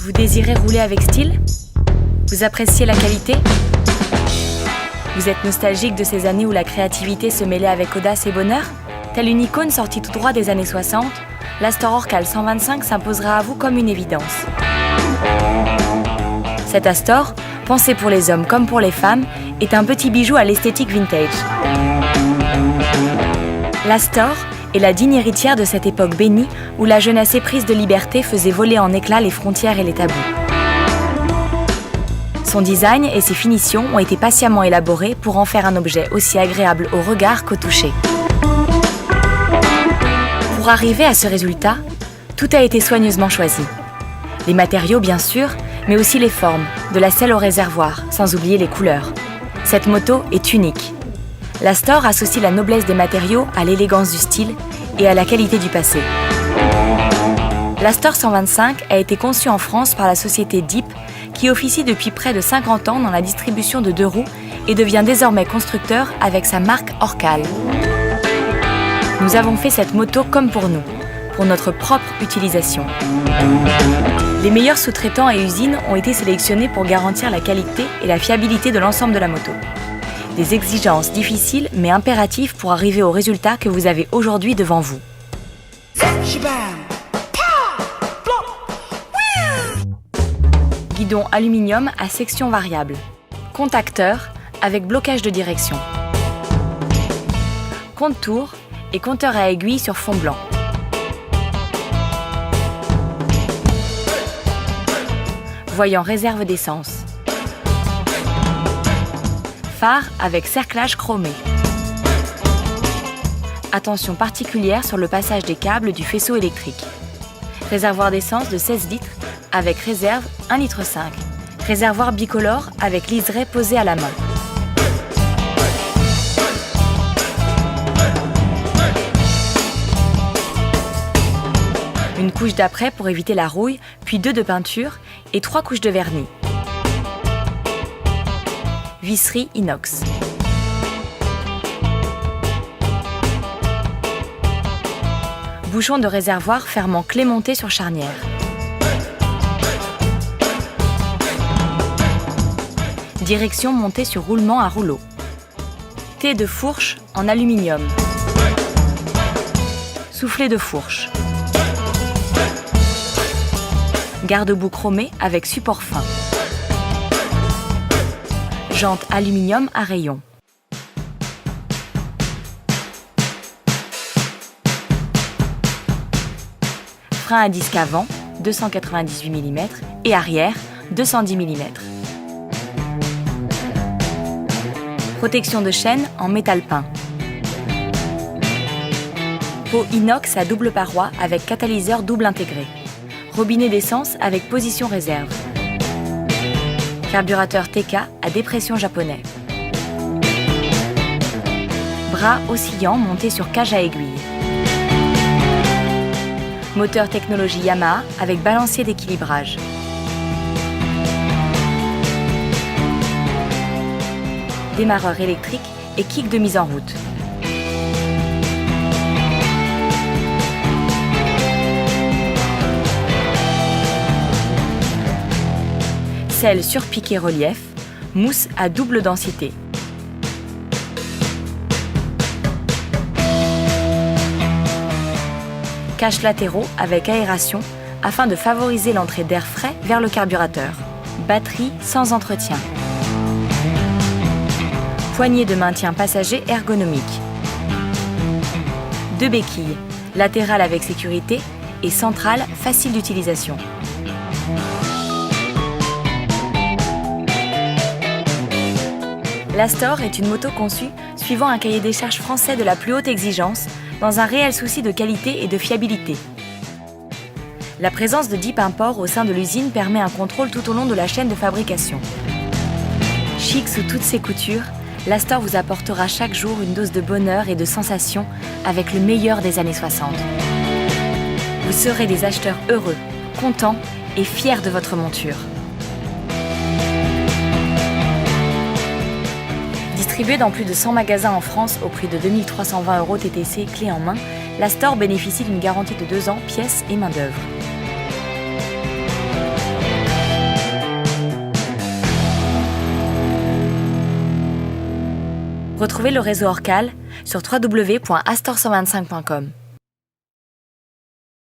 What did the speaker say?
Vous désirez rouler avec style? Vous appréciez la qualité? Vous êtes nostalgique de ces années où la créativité se mêlait avec audace et bonheur? Telle une icône sortie tout droit des années 60, l'Astor Orcal 125 s'imposera à vous comme une évidence. Cet Astor, pensé pour les hommes comme pour les femmes, est un petit bijou à l'esthétique vintage. L'Astor est la digne héritière de cette époque bénie où la jeunesse éprise de liberté faisait voler en éclats les frontières et les tabous. Son design et ses finitions ont été patiemment élaborés pour en faire un objet aussi agréable au regard qu'au toucher. Pour arriver à ce résultat, tout a été soigneusement choisi. Les matériaux bien sûr, mais aussi les formes, de la selle au réservoir, sans oublier les couleurs. Cette moto est unique. L'Astor associe la noblesse des matériaux à l'élégance du style et à la qualité du passé. L'Astor 125 a été conçu en France par la société Deep, qui officie depuis près de 50 ans dans la distribution de 2 roues et devient désormais constructeur avec sa marque Orcal. Nous avons fait cette moto comme pour nous, pour notre propre utilisation. Les meilleurs sous-traitants et usines ont été sélectionnés pour garantir la qualité et la fiabilité de l'ensemble de la moto. Des exigences difficiles mais impératives pour arriver au résultat que vous avez aujourd'hui devant vous. Guidon aluminium à section variable. Contacteur avec blocage de direction. Compte-tours et compteur à aiguille sur fond blanc. Voyant réserve d'essence. Phare avec cerclage chromé. Attention particulière sur le passage des câbles du faisceau électrique. Réservoir d'essence de 16 litres avec réserve 1,5 litre. Réservoir bicolore avec liseré posé à la main. Une couche d'après pour éviter la rouille, puis 2 de peinture et 3 couches de vernis. Visserie inox. Bouchon de réservoir fermant clé montée sur charnière. Direction montée sur roulement à rouleau. T de fourche en aluminium. Soufflet de fourche. Garde-boue chromé avec support fin. Jante aluminium à rayons. Frein à disque avant 298 mm et arrière 210 mm. Protection de chaîne en métal peint. Pot inox à double paroi avec catalyseur double intégré. Robinet d'essence avec position réserve. Carburateur TK à dépression japonais. Bras oscillant monté sur cage à aiguille. Moteur technologie Yamaha avec balancier d'équilibrage. Démarreur électrique et kick de mise en route. Selle surpiqué relief, mousse à double densité. Caches latéraux avec aération afin de favoriser l'entrée d'air frais vers le carburateur. Batterie sans entretien. Poignée de maintien passager ergonomique. 2 béquilles, latérale avec sécurité et centrale facile d'utilisation. L'Astor est une moto conçue suivant un cahier des charges français de la plus haute exigence, dans un réel souci de qualité et de fiabilité. La présence de Deep Import au sein de l'usine permet un contrôle tout au long de la chaîne de fabrication. Chic sous toutes ses coutures, l'Astor vous apportera chaque jour une dose de bonheur et de sensations avec le meilleur des années 60. Vous serez des acheteurs heureux, contents et fiers de votre monture. Distribuée dans plus de 100 magasins en France au prix de 2 320 € TTC clé en main, l'Astor bénéficie d'une garantie de 2 ans, pièces et main-d'œuvre. Retrouvez le réseau Orcal sur www.astor125.com.